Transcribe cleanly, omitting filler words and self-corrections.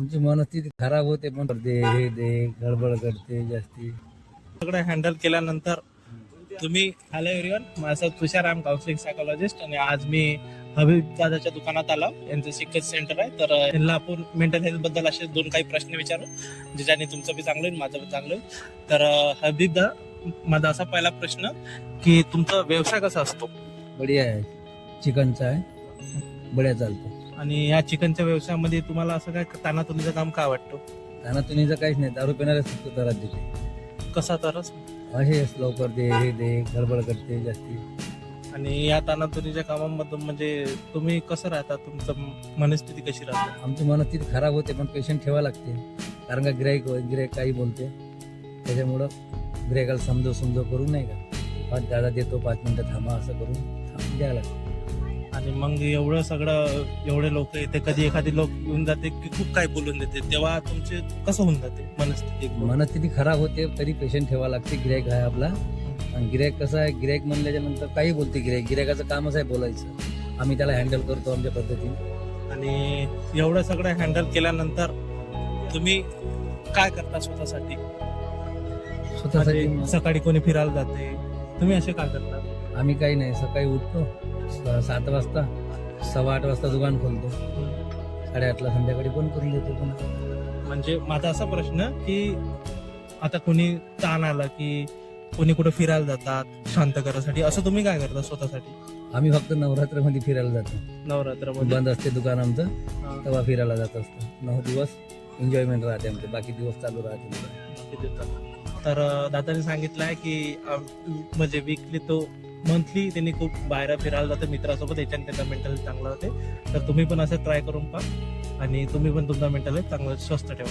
आमची मनस्थिती खराब होते पण दे हे दे गडबड करते जास्ती. सगळं हँडल केल्यानंतर तुम्ही हॅलो एव्हरीवन, माझं तुषार, आय एम काउन्सिलिंग सायकोलॉजिस्ट आणि आज मी हबीब दादाच्या दुकानात आलो. यांचं शिकत सेंटर आहे. तर यांना आपण मेंटल हेल्थ बद्दल असे दोन काही प्रश्न विचारू ज्याच्याने तुमचं बी चांगलं होईल, माझं बी चांगलं होईल. तर हबीब दा, माझा असा पहिला प्रश्न की तुमचा व्यवसाय कसा असतो? बढिया आहे, चिकनचा आहे, बढिया चालतो. आणि या चिकनच्या व्यवसायामध्ये तुम्हाला असं काय तानातुनीचं काम काय वाटतं? तानातुनीचं काहीच नाही, दारू पिणारे फक्त त्रास देते. कसा तरच. असेच लवकर दे हे दे गडबड करते जास्ती. आणि या तानातुनीच्या कामामधून म्हणजे तुम्ही कसं राहता, तुमचं मनस्थिती कशी राहते? आमची मनस्थिती खराब होते पण पेशंट ठेवा लागते, कारण का गिराईक काही बोलते, त्याच्यामुळं गिराईकाला समजव करून नाही का 5 दादा देतो 5 मिनिटं थांबा असं करून द्यायला लागतं. आणि मग एवढं सगळं एवढे लोक येते, कधी एखादी लोक येऊन जाते की खूप काही बोलून देते, तेव्हा तुमचे कसं होऊन जाते मनस्थिती? मनस्थिती खराब होते तरी पेशंट ठेवा लागते. गिराईक आहे आपला, आणि गिराईक कसं आहे, गिराईक म्हणल्याच्या नंतर काही बोलते गिराईकाचं कामच आहे बोलायचं, आम्ही त्याला हँडल करतो आमच्या पद्धतीने. आणि एवढं सगळं हँडल केल्यानंतर तुम्ही काय करता स्वतःसाठी? स्वतःसाठी म्हणजे सकाळी कोणी फिरायला जाते, तुम्ही असे काय करता? आम्ही काही नाही, सकाळी उठतो 7 वाजता, 8:15 वाजता दुकान खोलतो, 8:30ला संध्याकाळी बंद करून देतो पुन्हा. म्हणजे माझा असा प्रश्न की आता कोणी ताण आला की कोणी कुठे फिरायला जातात शांत करायसाठी, असं तुम्ही काय करता स्वतःसाठी? आम्ही फक्त नवरात्रमध्ये फिरायला जातो, नवरात्रमध्ये बंद असते दुकान आमचं, हा. तेव्हा फिरायला जात असतो. 9 दिवस एन्जॉयमेंट राहते आमचे, बाकी दिवस चालू राहते दुकान. तर दादाने सांगितलं आहे की म्हणजे वीकली तो मंथली त्यांनी खूप बाहेर फिरायला जाते मित्रासोबत, याच्याने त्यांचा मेंटल चांगला होते. तर तुम्ही पण असं ट्राय करून पहा आणि तुम्ही पण तुमचा मेंटल चांगलं स्वस्थ ठेवा.